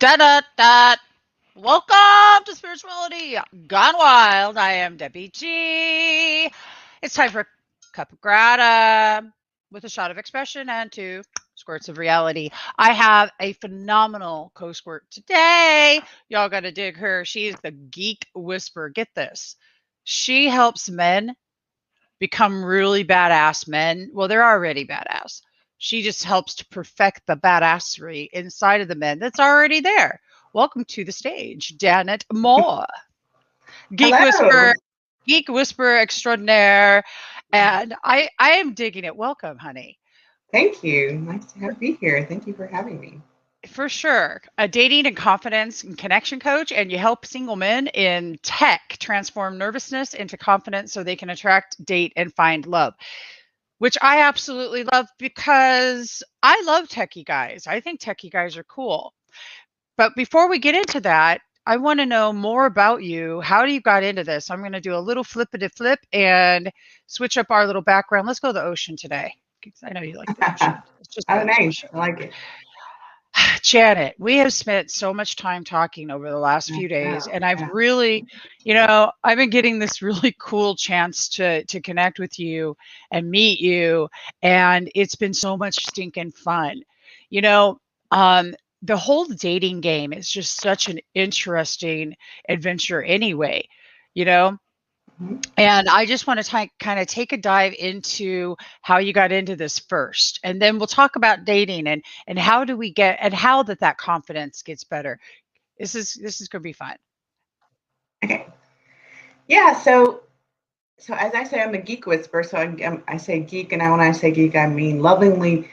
Da da da. Welcome to Spirituality Gone Wild. I am Debbie G. It's time for Cuppa Grata with a shot of expression and two squirts of reality. I have a phenomenal co-squirt today. Y'all got to dig her. She's the Geek Whisperer. Get this. She helps men become really badass men. Well, they're already badass. She just helps to perfect the badassery inside of the men that's already there. Welcome to the stage, Janet Moore, Geek Hello. Whisperer, Geek Whisperer extraordinaire, and I am digging it. Welcome, honey. Thank you. Nice to be here. Thank you for having me. For sure. A dating and confidence and connection coach, and you help single men in tech transform nervousness into confidence so they can attract, date, and find love, which I absolutely love because I love techie guys. I think techie guys are cool. But before we get into that, I want to know more about you. How you got into this? I'm going to do a little flippity flip and switch up our little background. Let's go to the ocean today. I know you like the ocean. Let's just go Oh, to the nice. ocean. I like it. Janet, we have spent so much time talking over the last few days, Yeah, and I've yeah. really, I've been getting this really cool chance to connect with you and meet you, and it's been so much stinking fun. You know, um, the whole dating game is just such an interesting adventure anyway, you know? Mhm. And I just want to kind of take a dive into how you got into this first, and then we'll talk about dating and how do we get and how that confidence gets better. This is going to be fun. Okay. Yeah. So as I say, I'm a geek whisperer. So I say geek, and when I say geek, I mean lovingly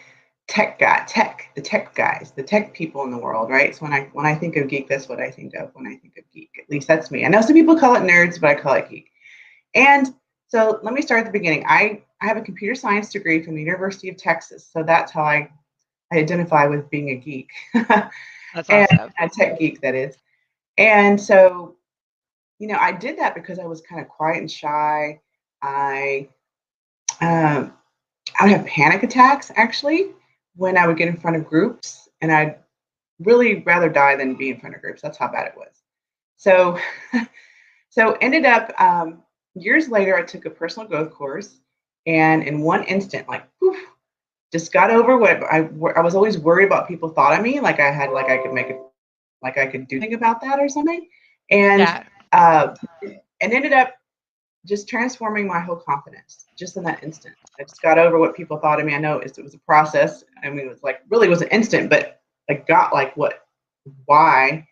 the tech guys, the tech people in the world, right? So when I think of geek, that's what I think of when I think of geek. At least that's me. I know some people call it nerds, but I call it geek. And so let me start at the beginning. I have a computer science degree from the University of Texas. So that's how I identify with being a geek. That's And awesome. a tech geek, that is. And so, I did that because I was kind of quiet and shy. I um, I would have panic attacks actually when I would get in front of groups, and I'd really rather die than be in front of groups. That's how bad it was. So, so ended up years later, I took a personal growth course, and in one instant, like poof, just got over what I was always worried about people thought of me, like I could make it, like I could do something about that or something, and Yeah, uh, and ended up just transforming my whole confidence just in that instant. I just got over what people thought of me. I know it was a process. I mean, it was like really was an instant, but I got like why.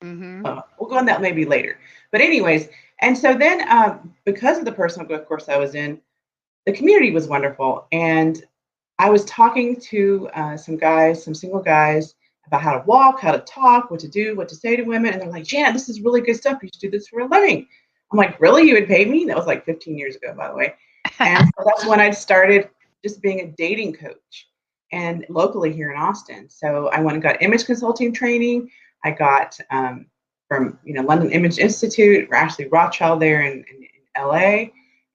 hmm We'll go on that maybe later. But anyways, and so then because of the personal growth course I was in, the community was wonderful, and I was talking to some guys, some single guys, about how to walk, how to talk, what to do, what to say to women. And they're like, Janet, this is really good stuff. You should do this for a living. I'm like, really? You would pay me? That was like 15 years ago, by the way. And so that's when I started just being a dating coach and locally here in Austin. So I went and got image consulting training. I got from London Image Institute, Ashley Rothschild there in LA.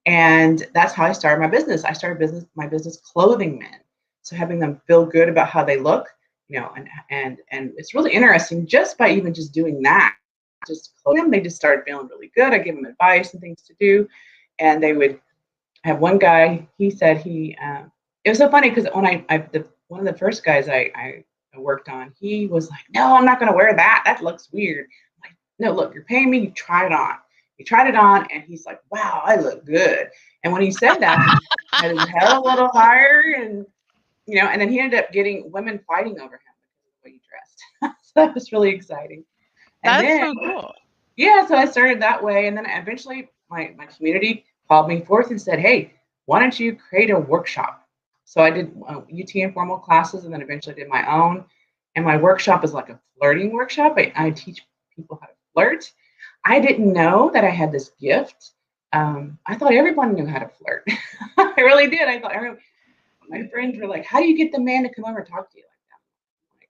And that's how I started my business. I started my business clothing men. So having them feel good about how they look, and it's really interesting just by even just doing that, just clothe them, they just started feeling really good. I give them advice and things to do. And they would have one guy, he said it was so funny because one of the first guys I worked on, he was like, no, I'm not going to wear that. That looks weird. I'm like, no, look, you're paying me. You try it on. He tried it on, and he's like, wow, I look good. And when he said that, he had his head a little higher, and then he ended up getting women fighting over him because of the way he dressed. So that was really exciting. And that's then, so cool. yeah, so I started that way. And then eventually my community called me forth and said, hey, why don't you create a workshop? So I did UT informal classes, and then eventually did my own. And my workshop is like a flirting workshop. I teach people how to flirt. I didn't know that I had this gift. I thought everyone knew how to flirt. I really did. I thought my friends were like, how do you get the man to come over and talk to you like that? I'm like,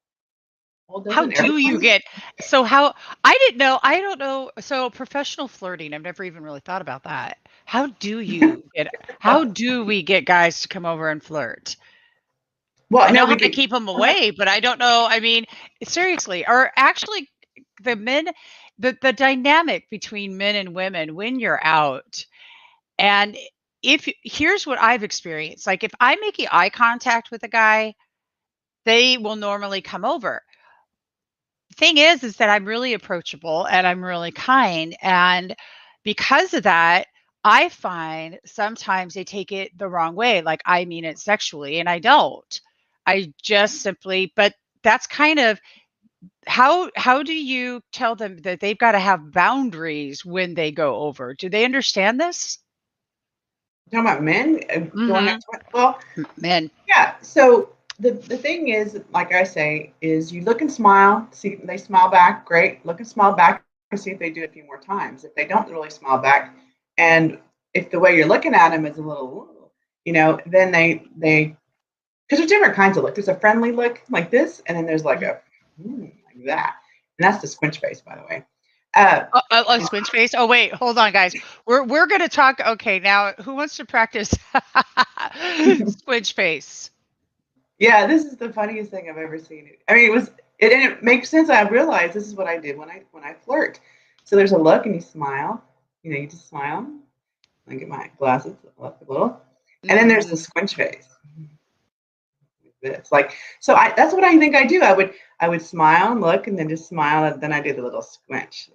well, How doesn't do you everyone? get so how I didn't know, I don't know. So professional flirting, I've never even really thought about that. How do we get guys to come over and flirt? Well, I no, know we how to could. keep them away, but I don't know. I mean, seriously, or actually, the men, the dynamic between men and women when you're out, and if here's what I've experienced, like if I'm making eye contact with a guy, they will normally come over. Thing is that I'm really approachable and I'm really kind, and because of that, I find sometimes they take it the wrong way, like I mean it sexually, and I don't. I just simply but that's kind of how do you tell them that they've gotta have boundaries when they go over? Do they understand this? Talking about men going up Mhm. to, well, Men. yeah. So the thing is, like I say, is you look and smile, see they smile back, great. Look and smile back and see if they do it a few more times. If they don't really smile back, and if the way you're looking at them is a little, then they because there's different kinds of look. There's a friendly look like this, and then there's like Mhm. a like that, and that's the squinch face, by the way. Uh, Oh, squinch face? Oh, wait, hold on, guys. We're gonna talk okay, now who wants to practice squinch face? Yeah, this is the funniest thing I've ever seen. I mean, it didn't make sense. I realized this is what I did when I flirt. So there's a look and you smile. You just smile. I get my glasses up a little, and then there's the Mhm. squinch face. It's like so. That's what I think I do. I would smile and look, and then just smile, and then I do the little squinch.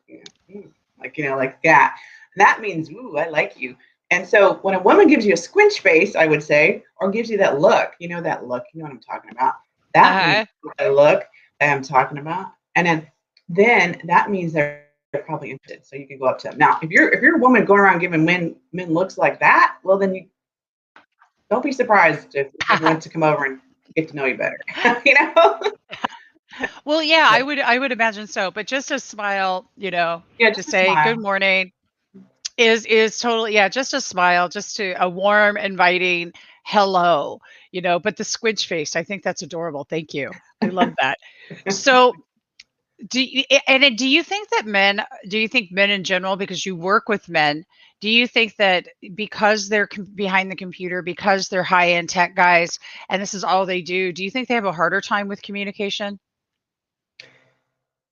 Like that. And that means, ooh, I like you. And so when a woman gives you a squinch face, I would say, or gives you that look, that look, you know what I'm talking about. That means Uh-huh. the look that I'm talking about. And then that means they're probably interested. So you can go up to them. Now, if you're a woman going around giving men looks like that, well then you don't be surprised if men want to come over and get to know you better. you know? Well, yeah, But, I would imagine so, but just a smile, yeah, to just a say good smile. morning is totally yeah, just a smile, just to a warm, inviting hello, but the squinch face, I think that's adorable. Thank you. I love that. So, do you think that do you think men in general, because you work with men, do you think that because they're behind the computer, because they're high end tech guys, and this is all they do you think they have a harder time with communication?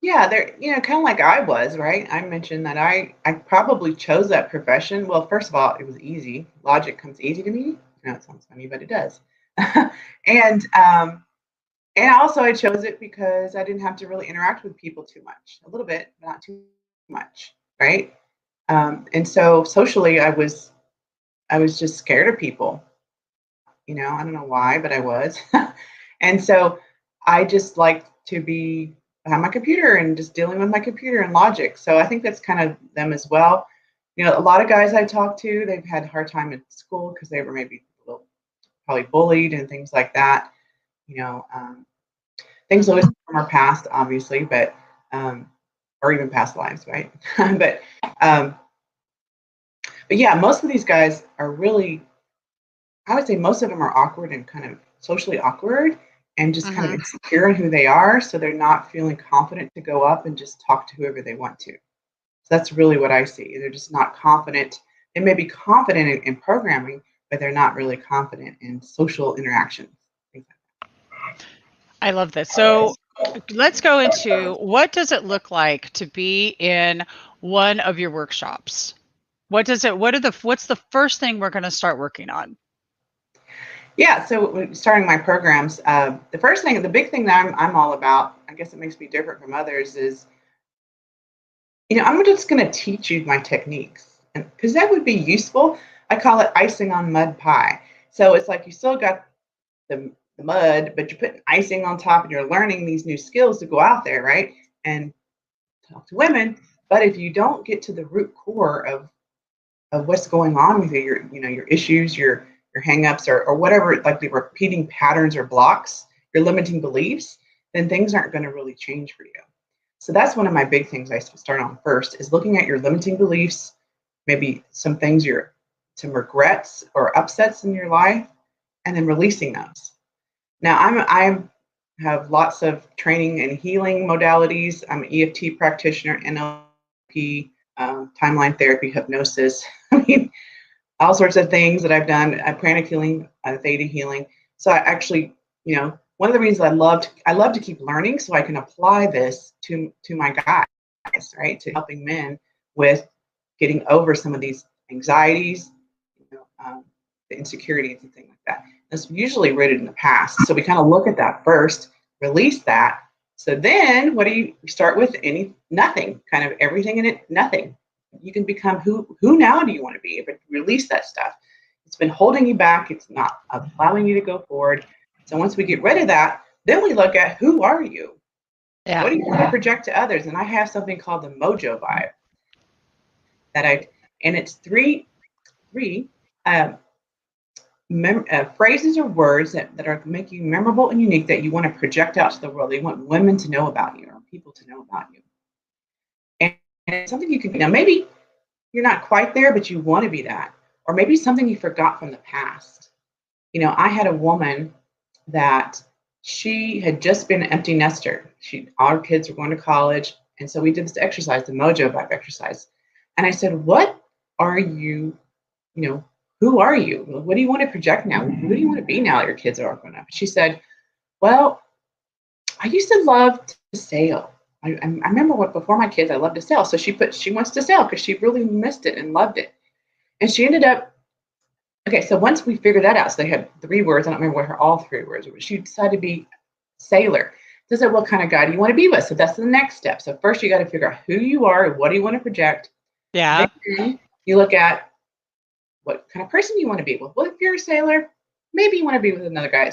Yeah, they're, kind of like I was, right? I mentioned that I probably chose that profession. Well, first of all, it was easy. Logic comes easy to me. I know it sounds funny, but it does. and also I chose it because I didn't have to really interact with people too much. A little bit, but not too much, right? And so socially, I was just scared of people. I don't know why, but I was. and so I just like to be on my computer and just dealing with my computer and logic. So I think that's kind of them as well. A lot of guys I talk to, they've had a hard time at school because they were maybe a little, probably bullied and things like that. You know, um, Things always Mhm. from our past, obviously, but or even past lives, right? but um, but yeah, most of these guys are really, I would say most of them are awkward and kind of socially awkward and just kind of Mhm. insecure in who they are. So they're not feeling confident to go up and just talk to whoever they want to. So that's really what I see. They're just not confident. They may be confident in programming, but they're not really confident in social interaction. Things I love this. So let's go into what does it look like to be in one of your workshops? What's the first thing we're going to start working on? Yeah, so starting my programs, the first thing, the big thing that I'm all about, I guess it makes me different from others, is I'm just going to teach you my techniques because that would be useful. I call it icing on mud pie. So it's like you still got the mud, but you're putting icing on top and you're learning these new skills to go out there, right? And talk to women. But if you don't get to the root core of what's going on with you, your issues, your hangups, or whatever, like the repeating patterns or blocks, your limiting beliefs, then things aren't going to really change for you. So that's one of my big things I start on first is looking at your limiting beliefs, maybe some regrets or upsets in your life, and then releasing those. Now I have lots of training in healing modalities. I'm an EFT practitioner, NLP, timeline therapy, hypnosis. I mean, all sorts of things that I've done. Pranic healing, theta healing. So I actually you know, one of the reasons I love to keep learning so I can apply this to my guys, right? To helping men with getting over some of these anxieties, you know, the insecurities and things like that. It's usually rooted in the past. So we kind of look at that first, release that. So then what do you start with? Nothing, kind of everything in it, nothing. You can become who now do you want to be? But release that stuff. It's been holding you back. It's not allowing you to go forward. So once we get rid of that, then we look at who are you? Yeah. What do you want to project to others? And I have something called the Mojo Vibe and it's three phrases or words that are make you memorable and unique that you want to project out to the world. You want women to know about you or people to know about you. And it's something you can, maybe you're not quite there, but you want to be that. Or maybe something you forgot from the past. I had a woman that she had just been an empty nester. All her kids were going to college. And so we did this exercise, the Mojo Vibe exercise. And I said, what are you, who are you? What do you want to project now? Who do you want to be now that your kids are grown up? She said, well, I used to love to sail. I remember before my kids, I loved to sail. So she wants to sail because she really missed it and loved it. And she ended up, okay, so once we figured that out, so they had 3 words. I don't remember what all 3 words were. She decided to be sailor. So I said, what kind of guy do you want to be with? So that's the next step. So first you got to figure out who you are, what do you want to project. Yeah. Then you look at what kind of person you want to be with. Well, if you're a sailor, maybe you want to be with another guy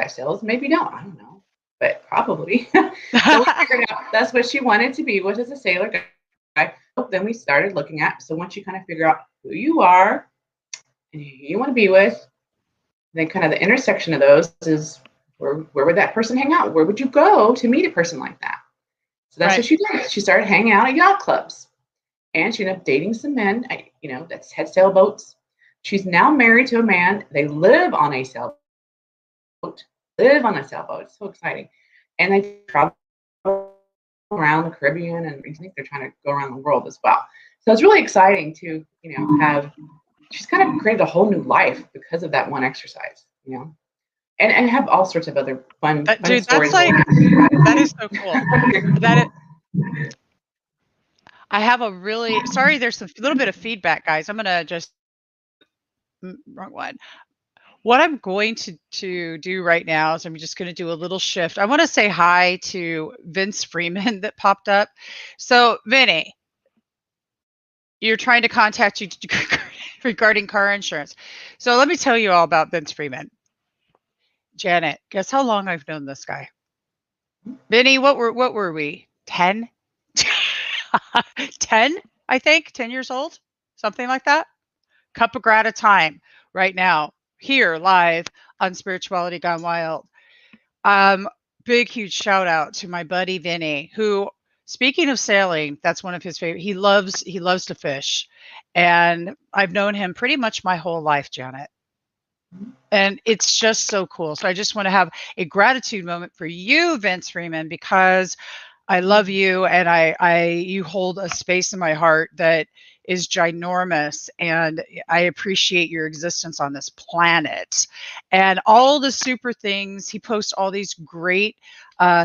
sails. Maybe you don't. I don't know, but probably. So we figured out that's what she wanted to be with as a sailor guy. Then we started looking at, so once you kind of figure out who you are and who you want to be with, then kind of the intersection of those is where would that person hang out? Where would you go to meet a person like that? So that's what she did. She started hanging out at yacht clubs. And she ended up dating some men, that had sailboats. She's now married to a man. They live on a sailboat. It's so exciting. And they travel around the Caribbean, and I think they're trying to go around the world as well. So it's really exciting to, she's kind of created a whole new life because of that one exercise, and have all sorts of other fun Dude, stories. that is so cool. I have a really sorry. There's a little bit of feedback, guys. I'm gonna just wrong one. What I'm going to do right now is I'm just going to do a little shift. I want to say hi to Vince Freeman that popped up. So, Vinny, you're trying to contact you regarding car insurance. So let me tell you all about Vince Freeman. Janet, guess how long I've known this guy? Vinny, what were we? 10? 10, I think, 10 years old, something like that. Cuppa Grata time right now, here live on Spirituality Gone Wild. Big, huge shout out to my buddy Vinny, who, speaking of sailing, that's one of his favorite. He loves to fish. And I've known him pretty much my whole life, Janet. And it's just so cool. So I just want to have a gratitude moment for you, Vince Freeman, because I love you, and you hold a space in my heart that is ginormous, and I appreciate your existence on this planet and all the super things. He posts all these great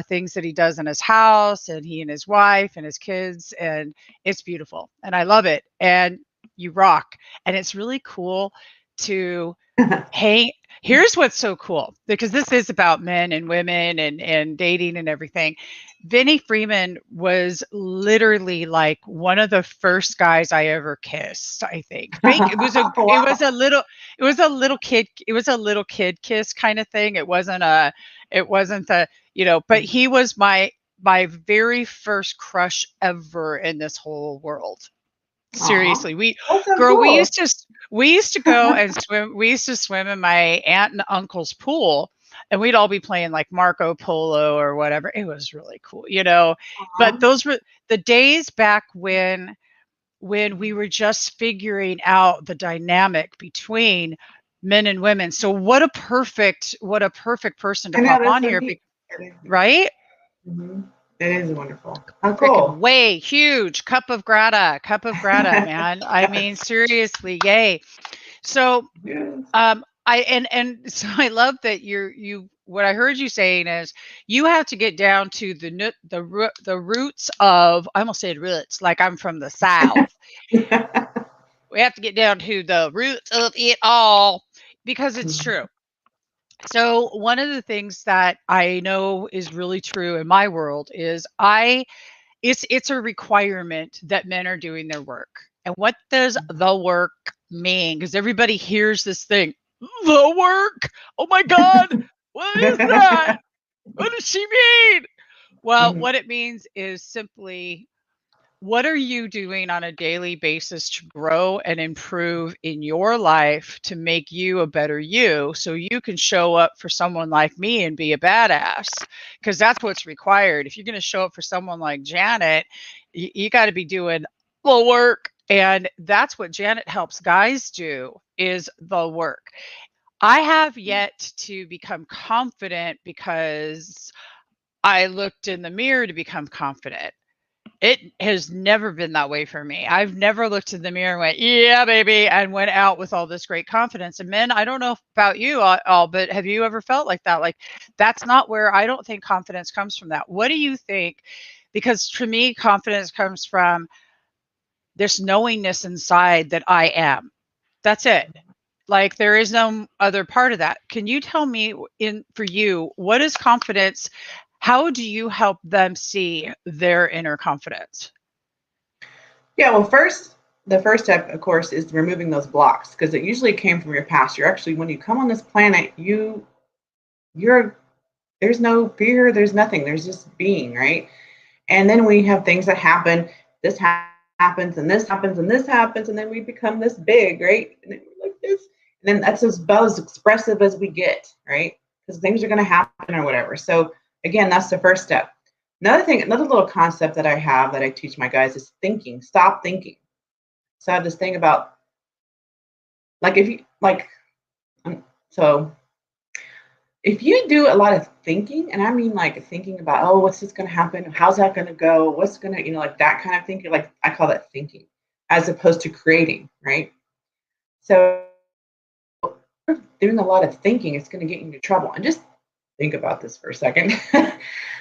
things that he does in his house, and he and his wife and his kids, and it's beautiful, and I love it. And you rock, and it's really cool to hang. Here's what's so cool, because this is about men and women and dating and everything. Vinny Freeman was literally like one of the first guys I ever kissed, I think. It was a Wow. it was a little kid kiss kind of thing. It wasn't the, but he was my very first crush ever in this whole world. Seriously, Cool. we used to go and swim. We used to swim in my aunt and uncle's pool, and we'd all be playing like Marco Polo or whatever. It was really cool, But those were the days back when we were just figuring out the dynamic between men and women. So what a perfect person to pop on here, right? Mm-hmm. That is wonderful. How cool. Freaking way huge Cuppa Grata, man. I mean, seriously, yay. So, Yes. so I love that you what I heard you saying is you have to get down to the roots of, I almost said roots, like I'm from the South. We have to get down to the roots of it all because it's true. So one of the things that I know is really true in my world is it's a requirement that men are doing their work. And what does the work mean? Because everybody hears this thing, the work. Oh my God, what is that? What does she mean? Well, Mhm. what it means is simply what are you doing on a daily basis to grow and improve in your life to make you a better you so you can show up for someone like me and be a badass? Because that's what's required. If you're going to show up for someone like Janet, you got to be doing the work. And that's what Janet helps guys do is the work. I have yet to become confident because I looked in the mirror to become confident. It has never been that way for me. I've never looked in the mirror and went, "Yeah, baby," and went out with all this great confidence. And men, I don't know about you all, but have you ever felt like that? Like, that's not where I don't think confidence comes from that. What do you think? Because for me, confidence comes from this knowingness inside that I am. That's it. Like, there is no other part of that. Can you tell me in for you, what is confidence? How do you help them see their inner confidence? Yeah, well, the first step, of course, is removing those blocks because it usually came from your past. You're actually, when you come on this planet, you're there's no fear, there's nothing, there's just being, right? And then we have things that happen. This happens, and this happens, and this happens, and then we become this big, right? And then we're like this, and then that's about as expressive as we get, right? Because things are going to happen or whatever. So again, that's the first step. Another thing, another little concept that I have that I teach my guys is thinking. Stop thinking. So I have this thing about like if you like so if you do a lot of thinking, and I mean like thinking about, oh, what's this going to happen? How's that going to go? What's going to, like that kind of thinking, like I call that thinking, as opposed to creating, right? So doing a lot of thinking, it's going to get you into trouble. And just think about this for a second.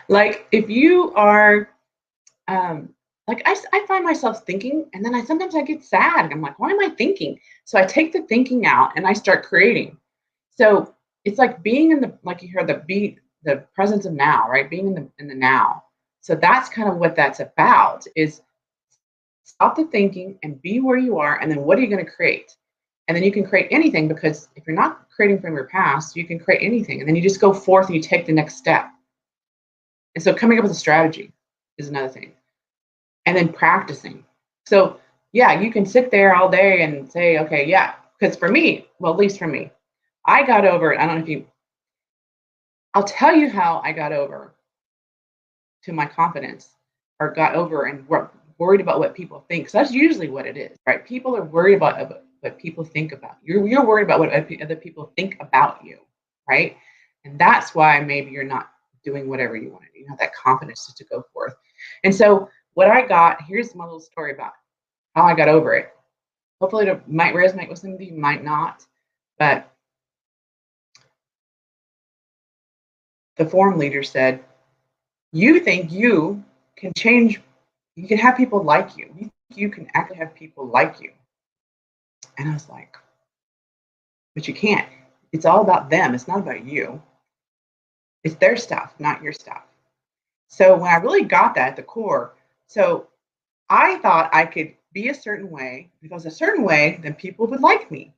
Like if you are, like I find myself thinking, and then sometimes I get sad. I'm like, why am I thinking? So I take the thinking out and I start creating. So it's like being in the, like you heard, the presence of now, right? Being in the now. So that's kind of what that's about, is stop the thinking and be where you are, and then what are you going to create? And then you can create anything, because if you're not creating from your past, you can create anything, and then you just go forth and you take the next step. And so coming up with a strategy is another thing, and then practicing. So yeah, you can sit there all day and say, okay, yeah, because for me, well, at least for me, I got over it. I don't know if you, I'll tell you how I got over to my confidence, or got over and worried about what people think. So that's usually what it is, right? People are worried about what people think about you. You're worried about what other people think about you, right? And that's why maybe you're not doing whatever you want to do. You have that confidence just to go forth. And so what I got, here's my little story about how I got over it. Hopefully it might resonate with some of you, might not. But the forum leader said, you think you can change, you can have people like you. You think you can actually have people like you. And I was like, but you can't. It's all about them. It's not about you. It's their stuff, not your stuff. So when I really got that at the core, so I thought I could be a certain way. If I was a certain way, then people would like me.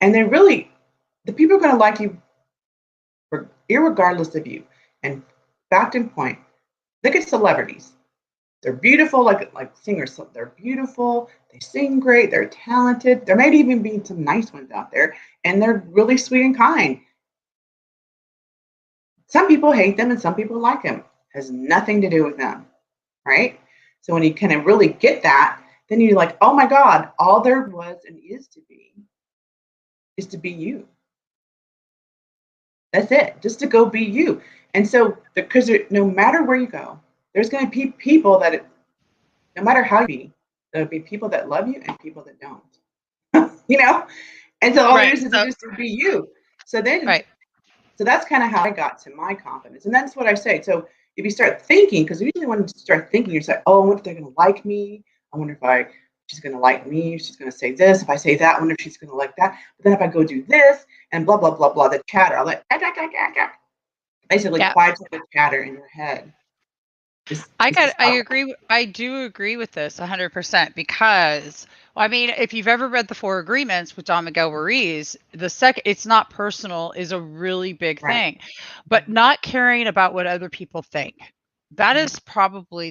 And then really, the people are going to like you irregardless of you. And fact and point, look at celebrities. They're beautiful, like singers. So they're beautiful. They sing great. They're talented. There may even be some nice ones out there, and they're really sweet and kind. Some people hate them, and some people like them. It has nothing to do with them, right? So when you kind of really get that, then you're like, oh my God, all there was and is to be you. That's it, just to go be you. And so, because no matter where you go, there's going to be people that, no matter how you be, there'll be people that love you and people that don't. you know? And so all there Right. is So just to be you. So then right. So that's kind of how I got to my confidence. And that's what I say. So if you start thinking, because usually when you start thinking, you're like, oh, I wonder if they're going to like me. I wonder if she's going to like me. She's going to say this. If I say that, I wonder if she's going to like that. But then if I go do this and blah, blah, blah, blah, the chatter, I'll like, basically quiet the chatter in your head. I do agree with this 100% because, well, I mean, if you've ever read the Four Agreements with Don Miguel Ruiz, the second it's not personal is a really big thing, but not caring about what other people think. That is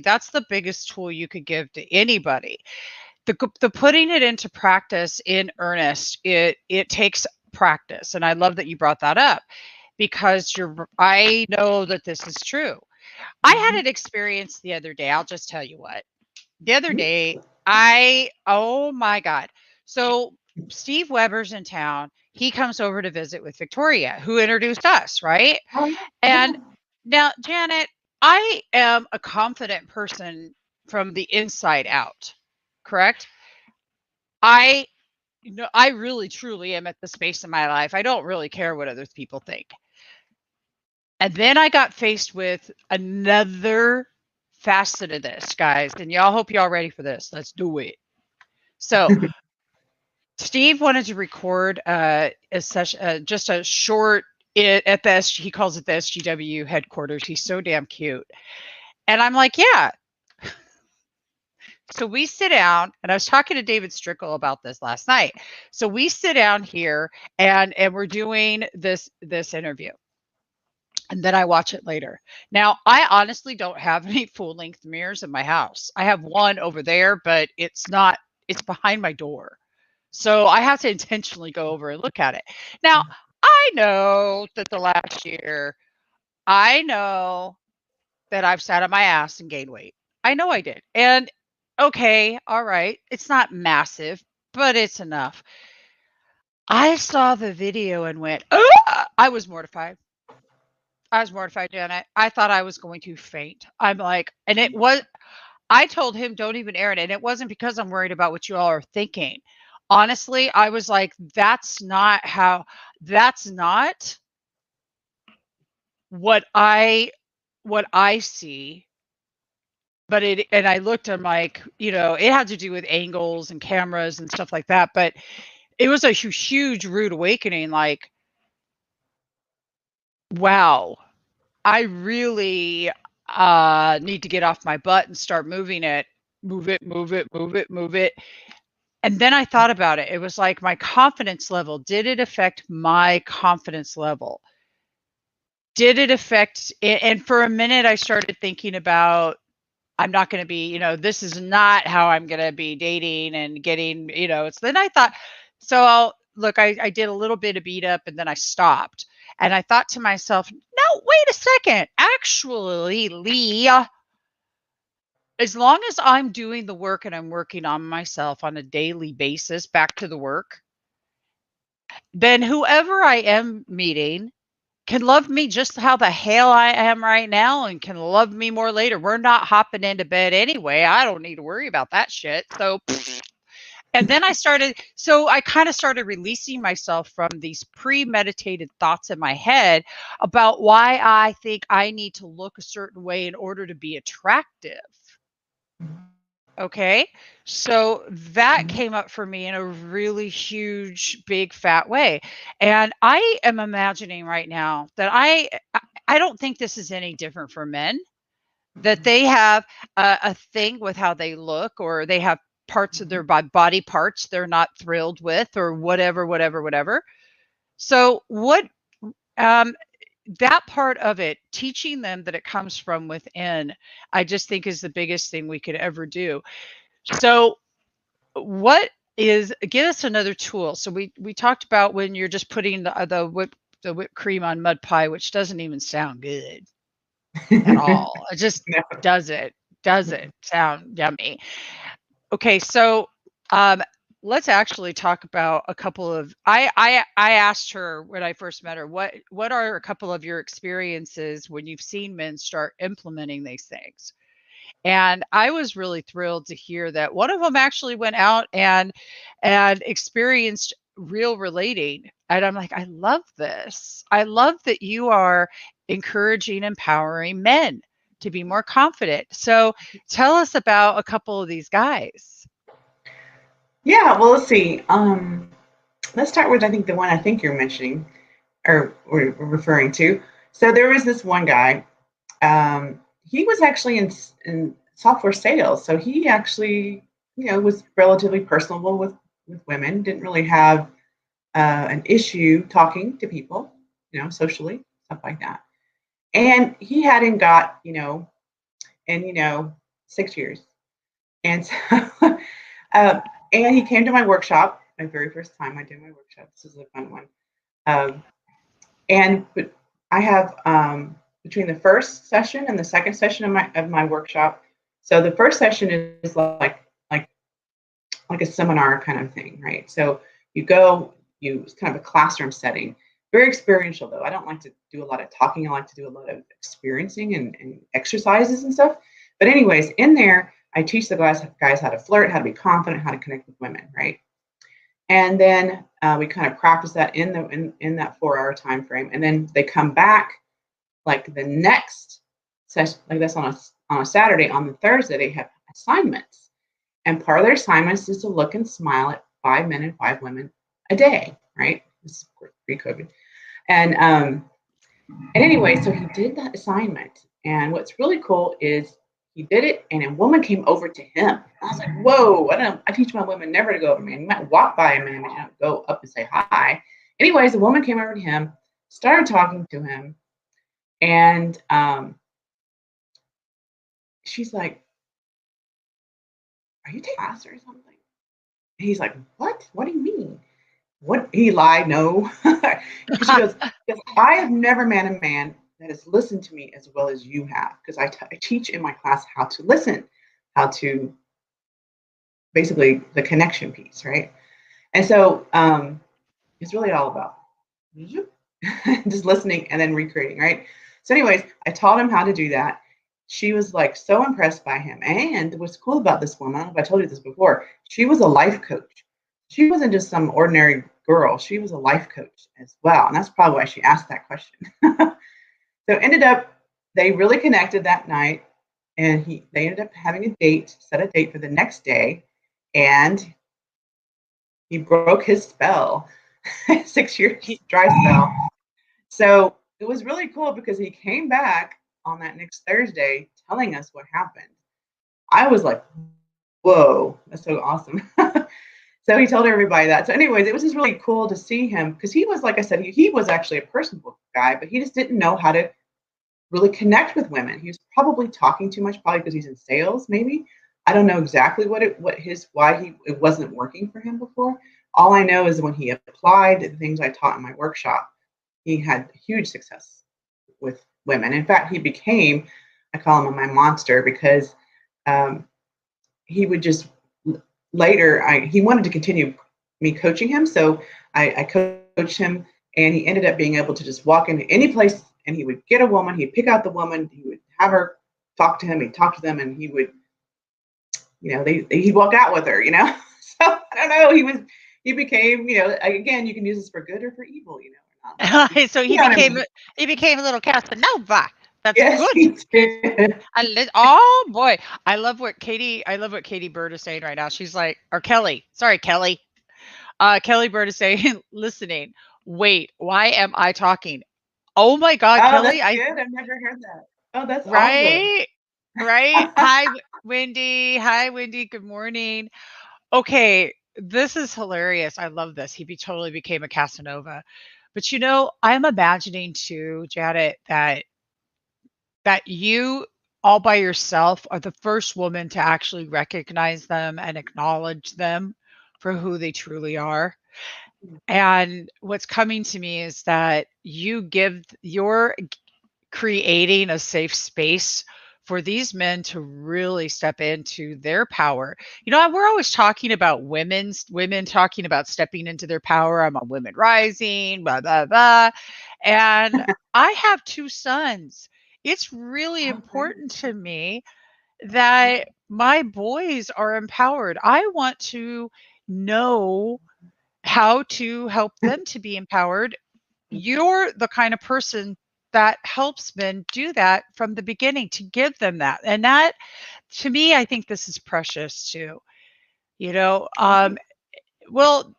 that's the biggest tool you could give to anybody. The putting it into practice in earnest, it takes practice, and I love that you brought that up because I know that this is true. I had an experience the other day. I'll just tell you what. The other day, oh my God. So Steve Weber's in town. He comes over to visit with Victoria, who introduced us, right? And now, Janet, I am a confident person from the inside out, correct? I really truly am at the space in my life. I don't really care what other people think. And then I got faced with another facet of this, guys. And y'all hope y'all ready for this. Let's do it. So Steve wanted to record just a short at the he calls it the SGW headquarters. He's so damn cute. And I'm like, yeah. So we sit down, and I was talking to David Strickle about this last night. So we sit down here and we're doing this interview. And then I watch it later. Now, I honestly don't have any full-length mirrors in my house. I have one over there, but it's behind my door. So I have to intentionally go over and look at it. Now, I know that the last year, I know that I've sat on my ass and gained weight. I know I did. And okay, all right. It's not massive, but it's enough. I saw the video and went, "Ah!" I was mortified. Janet. I thought I was going to faint. I'm like, and I told him, don't even air it. And it wasn't because I'm worried about what you all are thinking. Honestly, I was like, that's not what I see. But and I looked, I'm like, it had to do with angles and cameras and stuff like that. But it was a huge rude awakening. Like, wow, I really need to get off my butt and start moving it. Move it, move it, move it, move it. And then I thought about it. It was like my confidence level. Did it affect my confidence level? Did it affect it? And for a minute, I started thinking about, I'm not going to be, this is not how I'm going to be dating and getting, then I thought, so look, I did a little bit of beat up and then I stopped. And I thought to myself, no, wait a second. Actually, Lee, as long as I'm doing the work and I'm working on myself on a daily basis, back to the work, then whoever I am meeting can love me just how the hell I am right now and can love me more later. We're not hopping into bed anyway. I don't need to worry about that shit. So, and then I kind of started releasing myself from these premeditated thoughts in my head about why I think I need to look a certain way in order to be attractive. Okay. So that came up for me in a really huge, big, fat way. And I am imagining right now that I don't think this is any different for men, that they have a thing with how they look, or they have parts of their body parts they're not thrilled with, or whatever. So that part of it, teaching them that it comes from within, I just think is the biggest thing we could ever do. So give us another tool. So we talked about when you're just putting the whipped cream on mud pie, which doesn't even sound good at all. It just doesn't sound yummy. Okay, so let's actually talk about a couple of I asked her when I first met her, what are a couple of your experiences when you've seen men start implementing these things? And I was really thrilled to hear that one of them actually went out and experienced real relating. And I'm like, I love this. I love that you are encouraging, empowering men to be more confident. So tell us about a couple of these guys. Yeah, well, let's see. Let's start with I think the one I think you're mentioning or referring to. So there was this one guy. He was actually in software sales, so he actually was relatively personable with women. Didn't really have an issue talking to people, socially, stuff like that. And he hadn't got in 6 years, and so, uh, and he came to my workshop. My very first time I did my workshop. This is a fun one. Um, but I have between the first session and the second session of my workshop. So the first session is like a seminar kind of thing, right? So you go, it's kind of a classroom setting, very experiential though. I don't like to do a lot of talking. I like to do a lot of experiencing and exercises and stuff. But anyways, in there, I teach the guys how to flirt, how to be confident, how to connect with women, right? And then we kind of practice that in that 4 hour time frame, and then they come back like the next session, like that's on a Saturday. On the Thursday, they have assignments, and part of their assignments is to look and smile at 5 men and 5 women a day, right? This is pre-COVID, and anyway, so he did that assignment, and what's really cool is he did it, and a woman came over to him. I was like, "Whoa!" I teach my women never to go over a man. You might walk by a man, but you don't go up and say hi. Anyways, the woman came over to him, started talking to him, and she's like, "Are you taking class or something?" And he's like, "What? What do you mean?" What? He lied. No, because she goes, "Because I have never met a man that has listened to me as well as you have. Because I teach in my class how to listen, how to basically the connection piece, right? And so it's really all about just listening and then recreating, right? So, anyways, I taught him how to do that. She was like so impressed by him. And what's cool about this woman, I don't know if I told you this before, she was a life coach. She wasn't just some ordinary girl, she was a life coach as well. And that's probably why she asked that question. So, ended up, they really connected that night. And they ended up having a date, set a date for the next day. And he broke his spell, 6 years He, dry spell. So it was really cool because he came back on that next Thursday telling us what happened. I was like, whoa, that's so awesome. So he told everybody that. So, anyways, it was just really cool to see him because he was, like I said, he was actually a personable guy, but he just didn't know how to really connect with women. He was probably talking too much, probably because he's in sales, maybe. I don't know exactly why it wasn't working for him before. All I know is when he applied the things I taught in my workshop, he had huge success with women. In fact, I call him my monster because um, he would just later, he wanted to continue me coaching him. So I coached him, and he ended up being able to just walk into any place and he would get a woman, he'd pick out the woman, he would have her talk to him, he'd talk to them, and he would, he'd walk out with her, So I don't know, he became, again, you can use this for good or for evil, or not, but so you know what I mean. he became a little Casanova. That's Yes, good. he Good. did. Oh boy, I love what Katie Bird is saying right now. She's like, or Kelly, sorry, Kelly. Kelly Bird is saying, listening. Wait, why am I talking? Oh my God, Oh, Kelly, that's good. I've never heard that. Oh, that's awesome. right, right. Hi, Wendy. Hi, Wendy. Good morning. Okay, this is hilarious. I love this. Totally became a Casanova. But I'm imagining too, Janet, that you all by yourself are the first woman to actually recognize them and acknowledge them for who they truly are. And what's coming to me is that you're creating a safe space for these men to really step into their power. We're always talking about women talking about stepping into their power. I'm on Women Rising, blah blah blah. And I have 2 sons. It's really Oh, great. important to me that my boys are empowered. I want to know how to help them to be empowered. You're the kind of person that helps men do that from the beginning, to give them that. And that, to me, I think this is precious too. You know, well,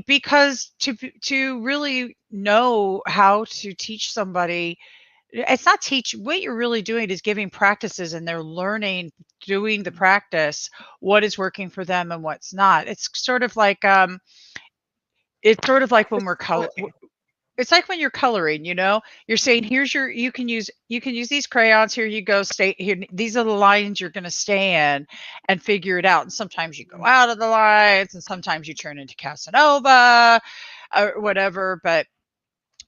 because to really know how to teach somebody, it's not teach, what you're really doing is giving practices, and they're learning, doing the practice, what is working for them and what's not. It's sort of like when we're color, it's like when you're coloring, you know, you're saying, here's your, you can use these crayons, here you go, stay here, these are the lines you're going to stay in, and figure it out. And sometimes you go out of the lines, and sometimes you turn into Casanova or whatever. But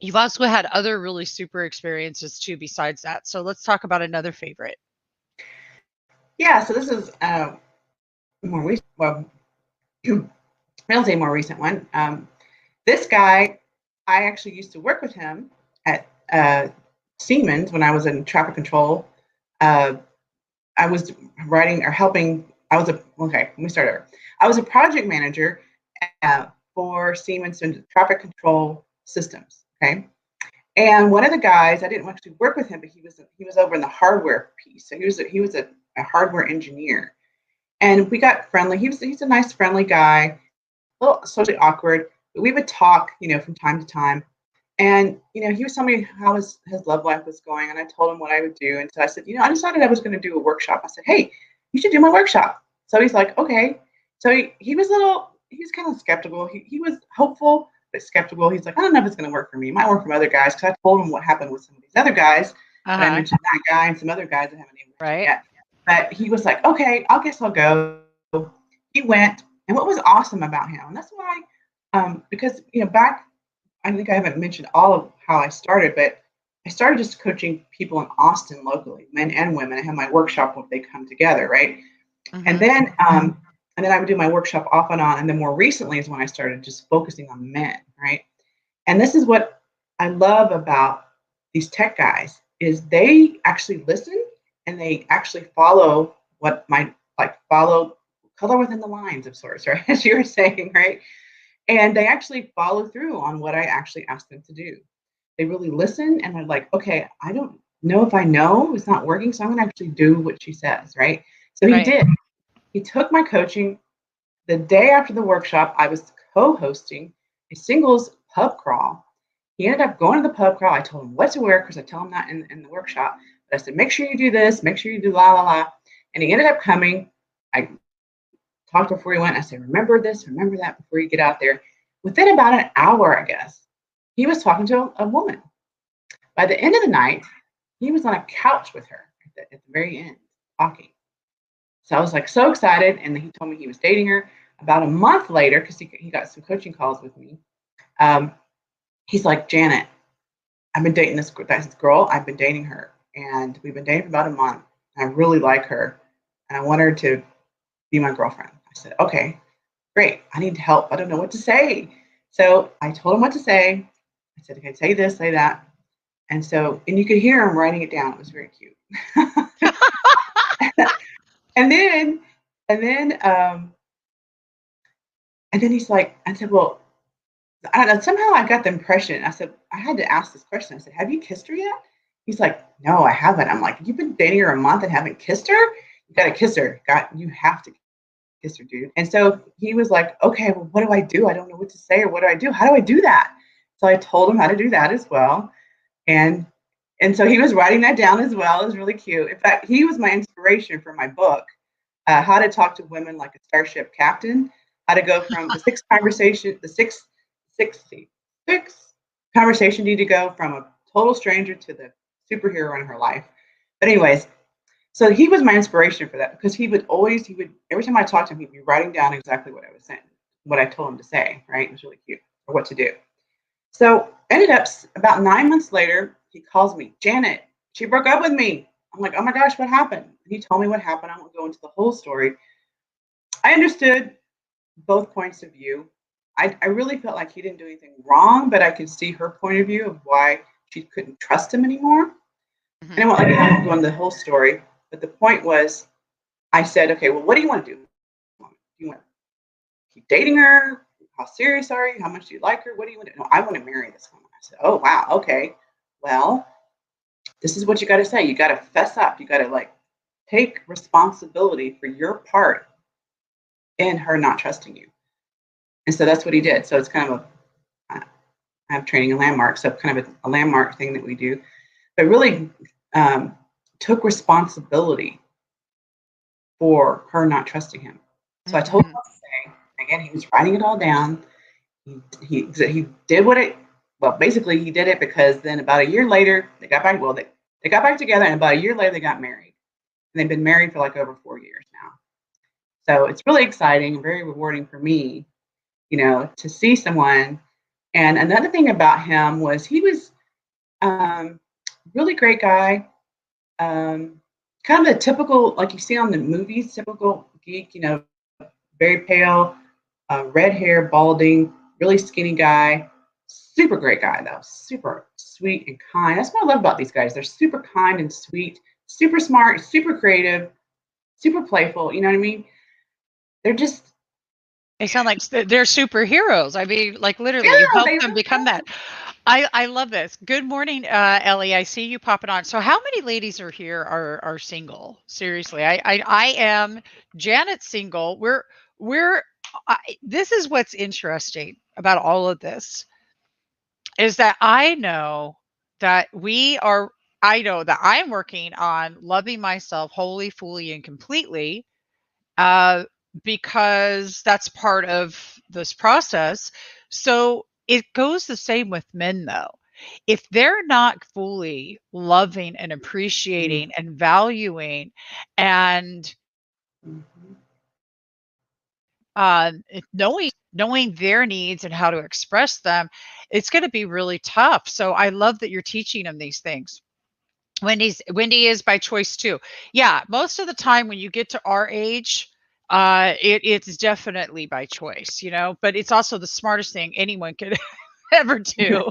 you've also had other really super experiences too besides that. So let's talk about another favorite. Yeah, so this is more recent. Well, I'll say more recent one. This guy, I actually used to work with him at Siemens when I was in traffic control. I was writing or helping. Okay. Let me start over. I was a project manager for Siemens and traffic control systems. Okay. And one of the guys, I didn't actually work with him, but he was over in the hardware piece. So he was a hardware engineer, and we got friendly. He's a nice, friendly guy, a little socially awkward, but we would talk, from time to time. And he was telling me how his love life was going, and I told him what I would do. And so I said, I decided I was going to do a workshop. I said, hey, you should do my workshop. So he's like, okay. So he was kind of skeptical. He was hopeful but skeptical. He's like, I don't know if it's going to work for me. It might work for other guys, because I told him what happened with some of these other guys. But I Uh-huh. mentioned that guy and some other guys I haven't even mentioned Right. yet. But he was like, okay, I guess I'll go. He went, and what was awesome about him, and that's why, because back, I think I haven't mentioned all of how I started, but I started just coaching people in Austin locally, men and women. I had my workshop when they come together, right? And Mm-hmm. then I would do my workshop off and on. And then more recently is when I started just focusing on men, right? And this is what I love about these tech guys is they actually listen, and they actually follow what my follow color within the lines of sorts, right? As you were saying, right? And they actually follow through on what I actually ask them to do. They really listen, and they're like, okay, I don't know if I know it's not working, so I'm going to actually do what she says, right? So he Right. did. He took my coaching. The day after the workshop, I was co-hosting a singles pub crawl. He ended up going to the pub crawl. I told him what to wear, because I tell him that in the workshop. But I said, make sure you do this, make sure you do la la la. And he ended up coming. I talked before he went. I said, remember this, remember that before you get out there. Within about an hour, I guess, he was talking to a woman. By the end of the night, he was on a couch with her at the very end, talking. So I was like so excited. And then he told me he was dating her. About a month later, because he got some coaching calls with me, um, he's like, Janet, I've been dating this girl. I've been dating her. And we've been dating for about a month. I really like her. And I want her to be my girlfriend. I said, okay, great. I need help. I don't know what to say. So I told him what to say. I said, okay, say this, say that. And you could hear him writing it down. It was very cute. and then, and then, um, and then he's like, I said, well, I don't know. Somehow I got the impression. I said, I had to ask this question. I said, have you kissed her yet? He's like, no, I haven't. I'm like, you've been dating her a month and haven't kissed her? You got to kiss her. You have to kiss her, dude. And so he was like, okay, well, what do I do? I don't know what to say, or what do I do? How do I do that? So I told him how to do that as well. And so he was writing that down as well. It was really cute. In fact, he was my inspiration for my book, How to Talk to Women Like a Starship Captain, how to go from the six conversation need to go from a total stranger to the superhero in her life. But anyways, so he was my inspiration for that, because he would every time I talked to him, he'd be writing down exactly what I was saying, what I told him to say, right? It was really cute, or what to do. So ended up about 9 months later, he calls me, Janet, she broke up with me. I'm like, oh my gosh, what happened? He told me what happened. I won't go into the whole story. I understood both points of view. I really felt like he didn't do anything wrong, but I could see her point of view of why she couldn't trust him anymore. And I Mm-hmm. won't go into the whole story, but the point was, I said, okay, well, what do you want to do? Do you want to keep dating her? how serious are you? How much do you like her? What do you want to? No, I want to marry this woman. I said, oh wow, okay. Well, this is what you got to say. You got to fess up. You got to like take responsibility for your part in her not trusting you. And so that's what he did. So it's kind of I have training a landmark, so kind of a landmark thing that we do, but really took responsibility for her not trusting him. So I told him what to say. Again, he was writing it all down. He did what it. Well, basically, he did it because then about a year later they got back. Well, they got back together, and about a year later they got married, and they've been married for like over 4 years now. So it's really exciting and very rewarding for me, to see someone. And another thing about him was he was really great guy. Kind of the typical, like you see on the movies, typical geek, very pale, red hair, balding, really skinny guy. Super great guy, though. Super sweet and kind. That's what I love about these guys. They're super kind and sweet, super smart, super creative, super playful. You know what I mean? They're just. They sound like they're superheroes. I mean, like literally, you Yeah, help they them really become that. I love this. Good morning, Ellie. I see you popping on. So, how many ladies are here are single? Seriously, I am. Janet's single. We're. This is what's interesting about all of this is that I know that we are. I know that I'm working on loving myself wholly, fully, and completely, uh, because that's part of this process. So it goes the same with men, though. If they're not fully loving and appreciating and valuing and Mhm. knowing their needs and how to express them, it's going to be really tough. So I love that you're teaching them these things. Wendy is by choice too. Yeah, most of the time when you get to our age, it's definitely by choice, but it's also the smartest thing anyone could ever do.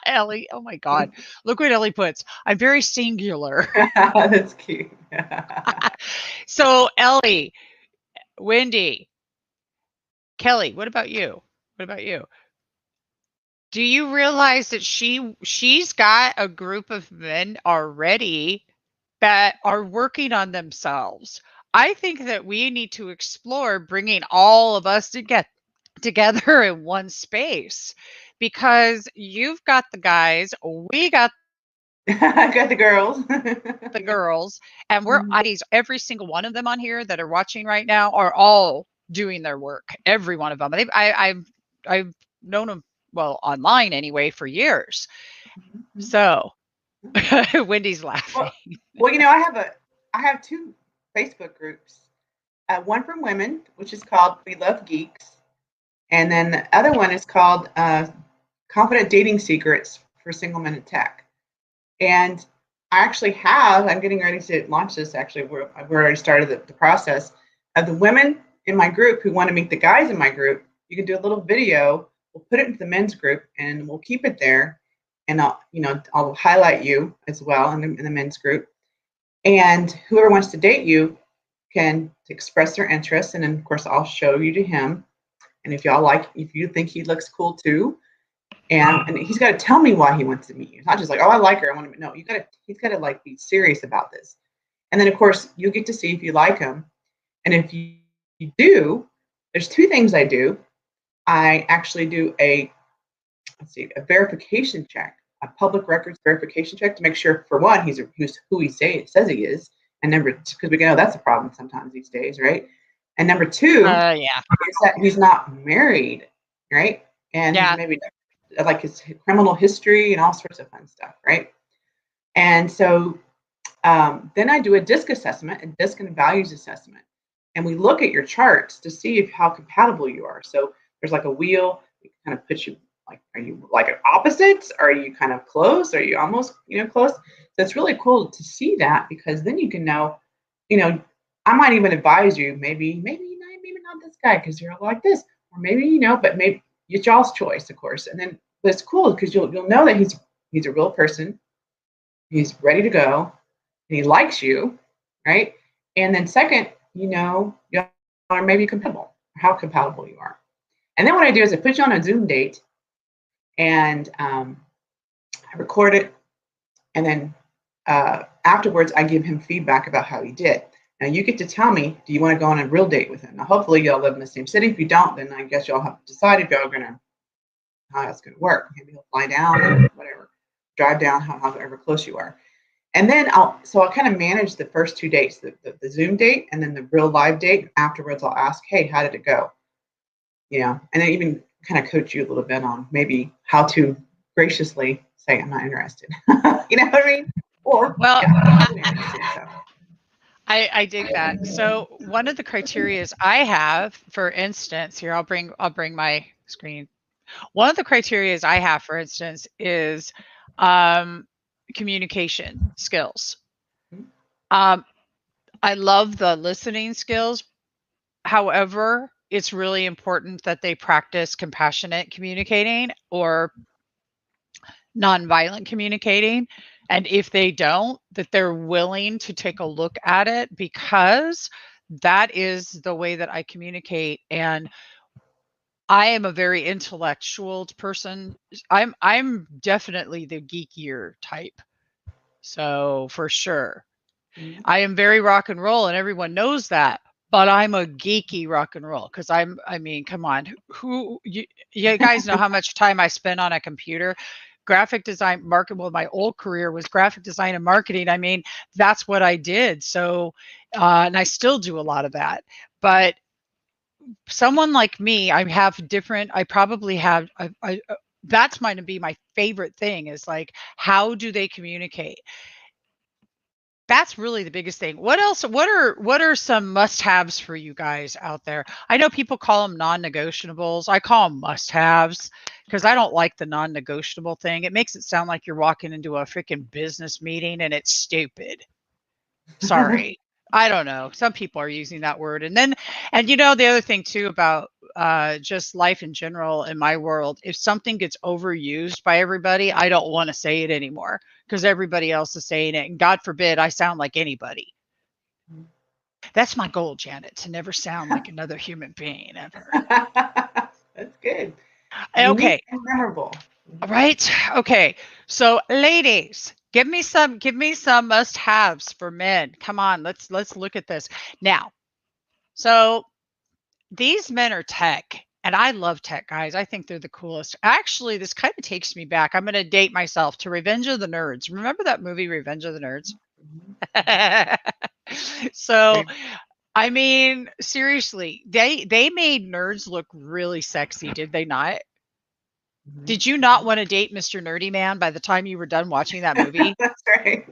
Ellie, oh my God. Look what Ellie puts. I'm very singular. That's cute. So Ellie, Wendy, Kelly, what about you? What about you? Do you realize that she's got a group of men already that are working on themselves? I think that we need to explore bringing all of us to get together in one space because you've got the guys, we got I got the girls. the girls, and we're Mhm. IDs. Every single one of them on here that are watching right now are all doing their work. Every one of them. I've known them well online anyway for years. Mhm. So Wendy's laughing. Well, I have two Facebook groups. One for women, which is called We Love Geeks, and then the other one is called Confident Dating Secrets for Single Men in Tech. And I'm getting ready to launch this. Actually, we've already started the process of the women in my group who want to meet the guys in my group. You can do a little video. We'll put it into the men's group, and we'll keep it there. And I'll highlight you as well in the men's group. And whoever wants to date you can express their interest, and then of course I'll show you to him. And if you think he looks cool too, and he's got to tell me why he wants to meet you. It's not just like, oh, I like her. I want to. No, he's got to like be serious about this. And then of course you get to see if you like him. And if you do, there's two things I do. I actually do a verification check, a public records verification check to make sure, for one, he's who he says he is, and number two, because we know that's a problem sometimes these days, right? And number two Yeah. is that he's not married, right? And he's Yeah. maybe like his criminal history and all sorts of fun stuff, right? And so then I do a DISC assessment, a DISC and values assessment, and we look at your charts to see how compatible you are. So there's like a wheel, it kind of puts you like, are you like at opposites? Are you kind of close? Are you almost close? So it's really cool to see that, because then you can know, I might even advise you, maybe not this guy because you're like this, or maybe but maybe it's y'all's choice, of course. And then but it's cool because you'll know that he's a real person, he's ready to go, and he likes you, right? And then second, you are maybe compatible, how compatible you are. And then what I do is I put you on a Zoom date, and I record it, and then afterwards I give him feedback about how he did. Now you get to tell me, do you want to go on a real date with him? Now hopefully y'all live in the same city. If you don't, then I guess y'all have to decide if y'all are gonna how that's gonna work. Maybe he'll fly down or whatever, drive down, however close you are. And then I'll kind of manage the first 2 dates, the Zoom date and then the real live date. Afterwards I'll ask, hey, how did it go? And then even kind of coach you a little bit on maybe how to graciously say I'm not interested. You know what I mean? Or Well, I'm interested. So. I dig that. So one of the criterias I have, for instance, here I'll bring my screen. One of the criterias I have, for instance, is communication skills. I love the listening skills. However, it's really important that they practice compassionate communicating or nonviolent communicating. And if they don't, that they're willing to take a look at it, because that is the way that I communicate. And I am a very intellectual person. I'm definitely the geekier type. So for sure. I am very rock and roll, and everyone knows that. But I'm a geeky rock and roll because I mean, come on, you guys know how much time I spend on a computer? Graphic design, well, my old career was graphic design and marketing. I mean, that's what I did. So, and I still do a lot of that. But someone like me, I probably have, that's going to be my favorite thing, is like, how do they communicate? That's really the biggest thing. What else? What are some must-haves for you guys out there? I know people call them non-negotiables. I call them must-haves because I don't like the non-negotiable thing. It makes it sound like you're walking into a freaking business meeting and it's stupid. Sorry. I don't know. Some people are using that word. And the other thing too about just life in general in my world, if something gets overused by everybody, I don't want to say it anymore because everybody else is saying it. And God forbid I sound like anybody. That's my goal, Janet, to never sound like another human being ever. That's good. Okay. Unique and memorable. Right. Okay. So ladies, give me some must-haves for men. Come on, let's look at this. Now, so these men are tech, and I love tech guys. I think they're the coolest. Actually, this kind of takes me back. I'm going to date myself to Revenge of the Nerds. Remember that movie, Revenge of the Nerds? So, I mean, seriously, they made nerds look really sexy, did they not? Did you not want to date Mr. Nerdy Man by the time you were done watching that movie? That's right.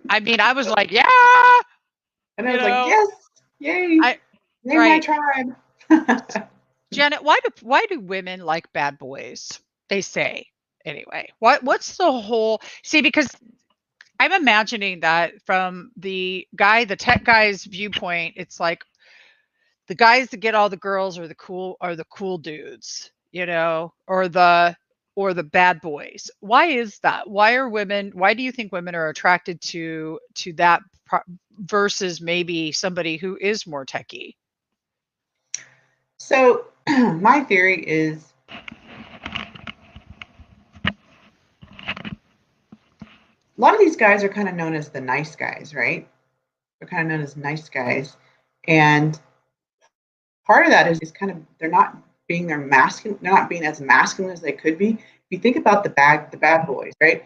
I mean, I was like, yeah. And I was like, yes, yay. Name my tribe. Janet, why do women like bad boys? They say anyway. What's the whole because I'm imagining that from the tech guy's viewpoint, it's like the guys that get all the girls are the cool dudes, or the bad boys. Why is that? Why do you think women are attracted to that versus maybe somebody who is more techie? So my theory is a lot of these guys are kind of known as the nice guys, right? They're kind of known as nice guys. And part of that is kind of they're not being they're not being as masculine as they could be. If you think about the bad boys, right?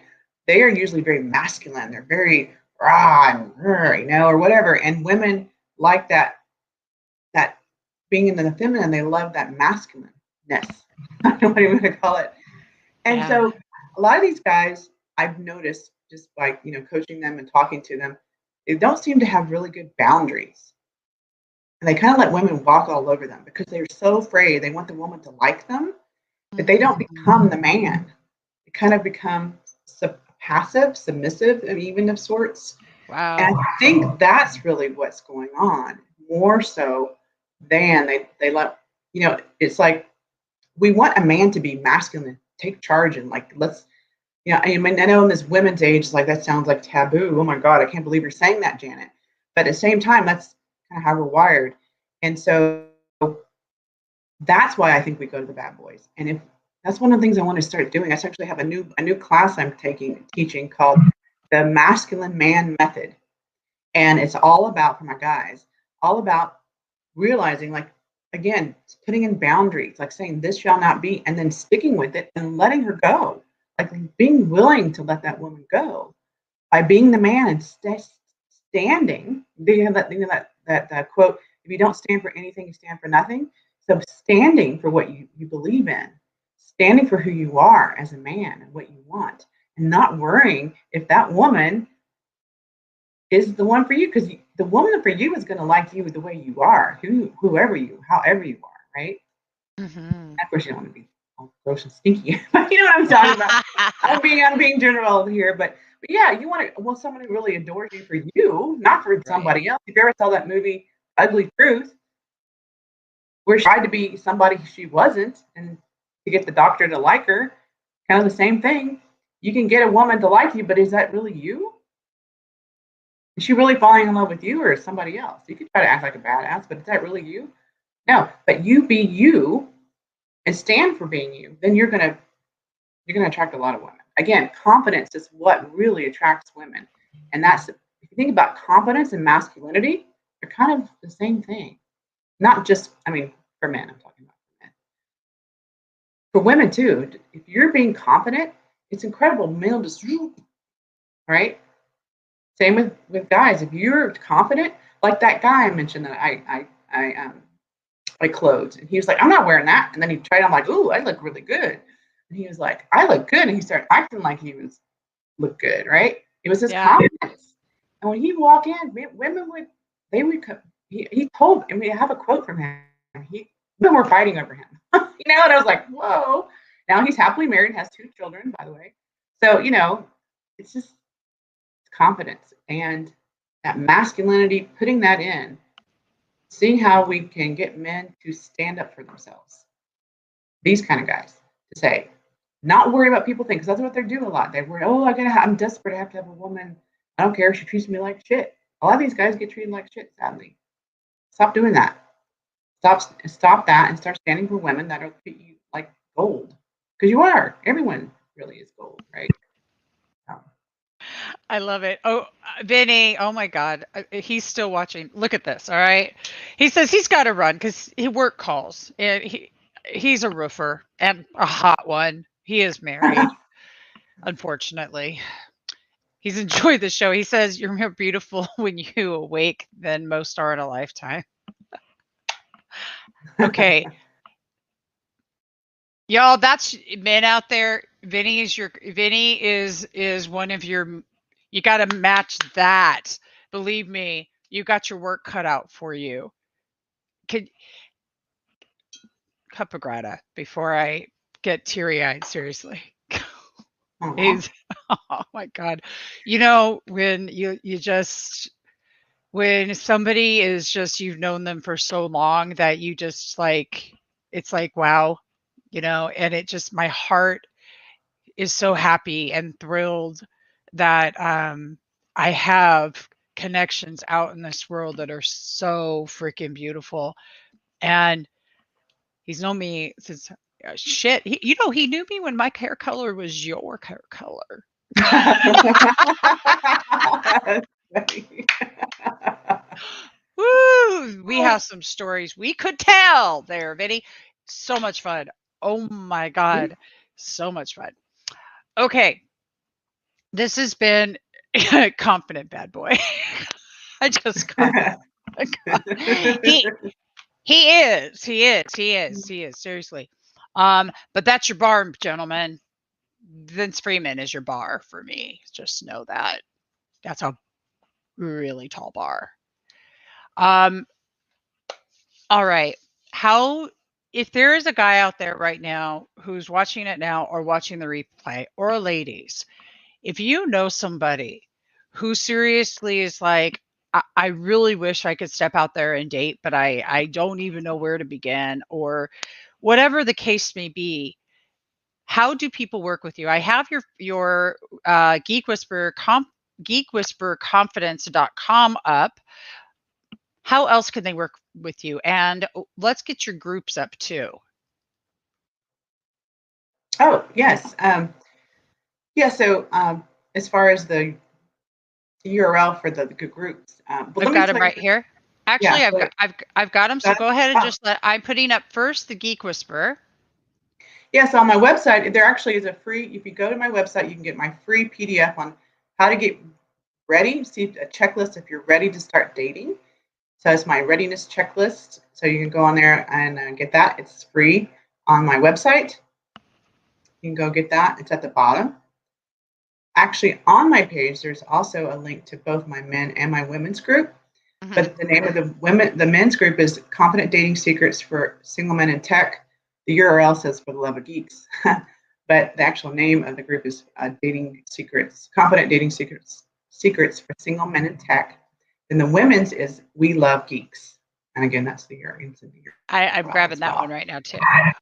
They are usually very masculine. They're very raw and or whatever. And women like that being in the feminine, they love that masculineness. I don't know what you want to call it. And so a lot of these guys I've noticed just by coaching them and talking to them, they don't seem to have really good boundaries. And they kind of let women walk all over them because they're so afraid. They want the woman to like them, that they don't become the man. They kind of become passive, submissive, even of sorts. Wow. And I think that's really what's going on, more so than they let, it's like we want a man to be masculine, take charge, and like, let's, I mean, I know in this women's age, it's like, that sounds like taboo. Oh my God, I can't believe you're saying that, Janet. But at the same time, that's kind of how we're wired. And so That's why I think we go to the bad boys. And if that's one of the things I want to start doing. I actually have a new class I'm teaching called the Masculine Man Method. And it's all about, for my guys, all about realizing, like, again, putting in boundaries, like saying this shall not be, and then sticking with it and letting her go, like being willing to let that woman go by being the man and standing. You know that quote, if you don't stand for anything, you stand for nothing. So standing for what you believe in, standing for who you are as a man and what you want, and not worrying if that woman is the one for you, because the woman for you is going to like you the way you are, however you are, right? Mm-hmm. Of course, you don't want to be all gross and stinky, but you know what I'm talking about. I'm being general here, but yeah, you want someone who really adores you for you, not for somebody else. If you ever saw that movie Ugly Truth, where she tried to be somebody she wasn't, and to get the doctor to like her, kind of the same thing. You can get a woman to like you, but is that really you? Is she really falling in love with you or somebody else? You could try to act like a badass, but is that really you? No, but you be you and stand for being you. Then you're gonna attract a lot of women. Again, confidence is what really attracts women, and that's, if you think about confidence and masculinity, they're kind of the same thing. Not just, I mean, for men, I'm talking about men. For women too, if you're being confident, it's incredible. Men just, right? Same with guys. If you're confident, like that guy I mentioned that I clothed, and he was like, "I'm not wearing that." And then he tried. I'm like, "Ooh, I look really good." And he was like, "I look good," and he started acting like he was look good, right? It was his Yeah. confidence. And when he'd walk in, women would they would come. He told, and we have a quote from him. Women were fighting over him, And I was like, "Whoa!" Now he's happily married, has 2 children, by the way. So it's just confidence and that masculinity, putting that in, seeing how we can get men to stand up for themselves. These kind of guys to say, not worry about people think, because that's what they're doing a lot. They worry, oh, I'm desperate to have a woman. I don't care if she treats me like shit. A lot of these guys get treated like shit, sadly. Stop doing that. Stop that and start standing for women that are treat you like gold. Because you are. Everyone really is gold, right? Um, I love it. Oh, Vinny. Oh my God. He's still watching. Look at this. All right. He says he's got to run because he work calls. And he's a roofer and a hot one. He is married, unfortunately. He's enjoyed the show. He says you're more beautiful when you awake than most are in a lifetime. Okay. Y'all, that's men out there. Vinny is one of your, you got to match that. Believe me, you got your work cut out for you. Could Cuppa Grata before I get teary-eyed, seriously. He's oh my God. When you just when somebody is just, you've known them for so long that you just like, it's like wow, and it just, my heart is so happy and thrilled that I have connections out in this world that are so freaking beautiful. And he's known me since shit. He knew me when my hair color was your hair color. Woo! We have some stories we could tell there, Vinny. So much fun. Oh my God. So much fun. Okay. This has been confident bad boy. I just got he he is seriously. But that's your bar, gentlemen. Vince Freeman is your bar for me. Just know that. That's a really tall bar. Um, all right. How, if there is a guy out there right now who's watching it now or watching the replay, or ladies, if you know somebody who seriously is like, I really wish I could step out there and date, but I don't even know where to begin, or whatever the case may be, how do people work with you? I have your Geek Whisperer geekwhispererconfidence.com up. How else can they work with you. And let's get your groups up too. Oh, yes. Yeah, so as far as the URL for the groups, well, I've let me got tell them you. right here. Actually, Yeah, so I've got them. So that, go ahead and oh, just I'm putting up first the Geek Whisperer. yeah, so on my website, there actually is a free, if you go to my website, you can get my free PDF on how to get ready, see a checklist if you're ready to start dating. So it's my readiness checklist. So you can go on there and get that. It's free on my website. You can go get that. It's at the bottom. Actually, on my page, there's also a link to both my men and my women's group. Mm-hmm. But the name of the men's group is Confident Dating Secrets for Single Men in Tech. The URL says For the Love of Geeks, but the actual name of the group is Dating Secrets, Confident Dating Secrets for Single Men in Tech. And the women's is We Love Geeks. And again, that's the URL. I'm grabbing that one right now too.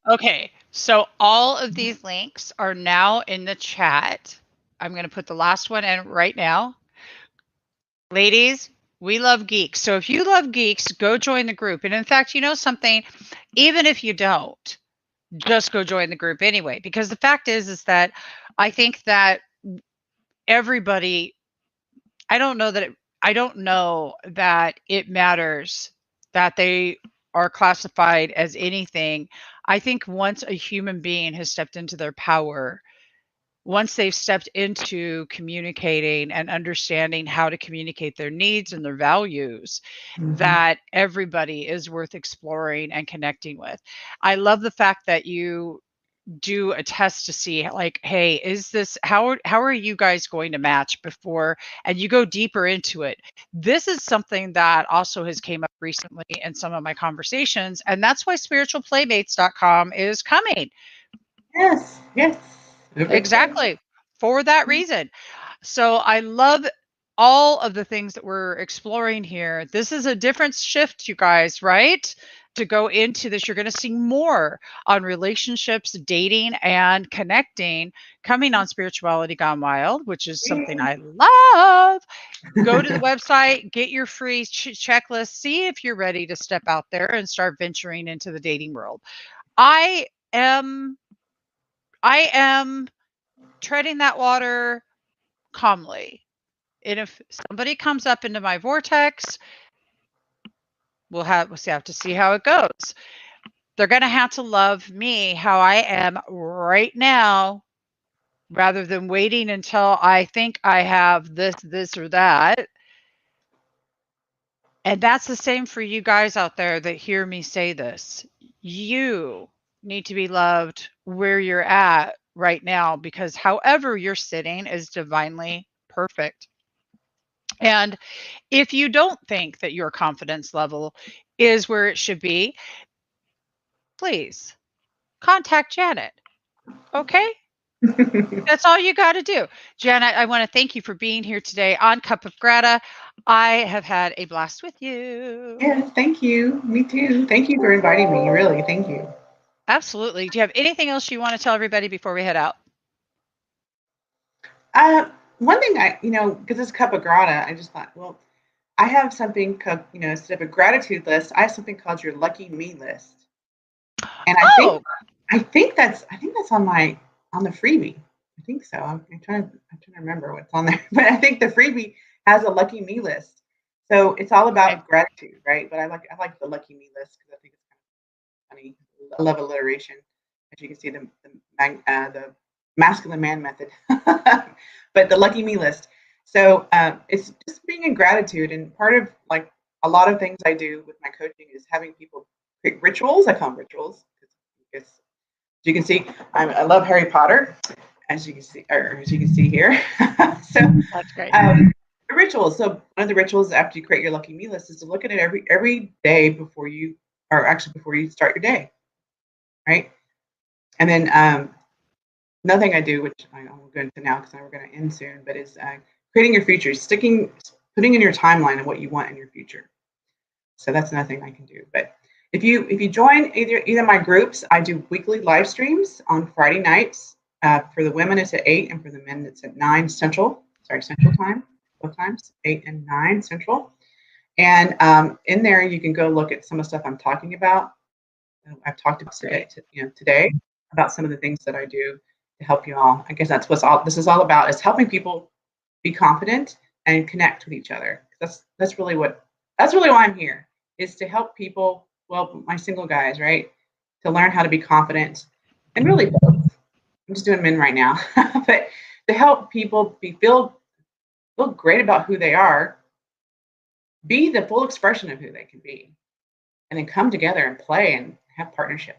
Okay, so all of these links are now in the chat. I'm going to put the last one in right now. Ladies, we love geeks. So if you love geeks, go join the group. And in fact, you know something, even if you don't, just go join the group anyway. Because the fact is that I think that everybody, I don't know that it matters that they are classified as anything. I think once a human being has stepped into their power, once they've stepped into communicating and understanding how to communicate their needs and their values, that everybody is worth exploring and connecting with. I love the fact that you do a test to see like, hey, is this how are you guys going to match before, and you go deeper into it. This is something that also has came up recently in some of my conversations, and that's why spiritualplaymates.com is coming. Yes. Exactly, for that reason. So I love all of the things that we're exploring here. This is a different shift, you guys, right? To go into this, you're going to see more on relationships, dating, and connecting coming on Spirituality Gone Wild, which is something I love. Go to the website, get your free checklist, see if you're ready to step out there and start venturing into the dating world. I am treading that water calmly. And if somebody comes up into my vortex, we'll have to see how it goes. They're going to have to love me how I am right now rather than waiting until I think I have this, or that. And that's the same for you guys out there that hear me say this. You need to be loved where you're at right now, because however you're sitting is divinely perfect. And if you don't think that your confidence level is where it should be, please contact Janet. Okay? That's all you got to do. Janet, I want to thank you for being here today on Cuppa Grata. I have had a blast with you. Yes, thank you. Me too. Thank you for inviting me. Really, thank you. Absolutely. Do you have anything else you want to tell everybody before we head out? One thing because it's Cuppa Grata, I just thought, well, I have something called, instead of a gratitude list, I have something called your lucky me list. And I think that's on the freebie. I think so. I'm trying to remember what's on there, but I think the freebie has a lucky me list. So it's all about gratitude, right? But I like the lucky me list because I think it's kind of funny. I love alliteration, as you can see the masculine man method, but the lucky me list. So it's just being in gratitude, and part of like a lot of things I do with my coaching is having people create rituals. I call them rituals. As you can see, I love Harry Potter, as you can see here. So that's great. Rituals. So one of the rituals after you create your lucky me list is to look at it every day before you start your day, right? And then another thing I do, which I won't go into now because we're going to end soon, but is creating your future, putting in your timeline of what you want in your future. So that's another thing I can do. But if you join either my groups, I do weekly live streams on Friday nights. For the women, it's at 8, and for the men, it's at 9 Central. Central time, both times, 8 and 9 Central. And in there, you can go look at some of the stuff I'm talking about. I've talked about today about some of the things that I do to help you all. I guess that's what this is all about, is helping people be confident and connect with each other. That's really why I'm here, is to help people, well, my single guys, right, to learn how to be confident, and really both. I'm just doing men right now, but to help people feel great about who they are, be the full expression of who they can be, and then come together and play and have partnership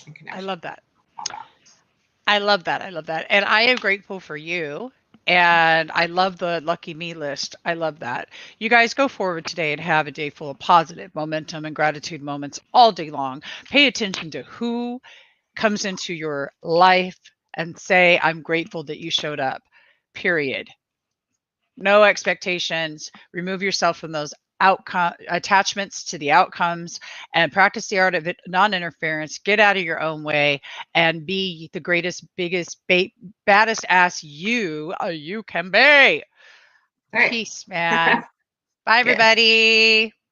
and connection. I love that. I love that. I love that. And I am grateful for you. And I love the lucky me list. I love that. You guys go forward today and have a day full of positive momentum and gratitude moments all day long. Pay attention to who comes into your life and say, I'm grateful that you showed up, period. No expectations. Remove yourself from those outcome attachments to the outcomes, and practice the art of non-interference. Get out of your own way and be the greatest, biggest, baddest ass you can be. Right. Peace, man. Bye, everybody.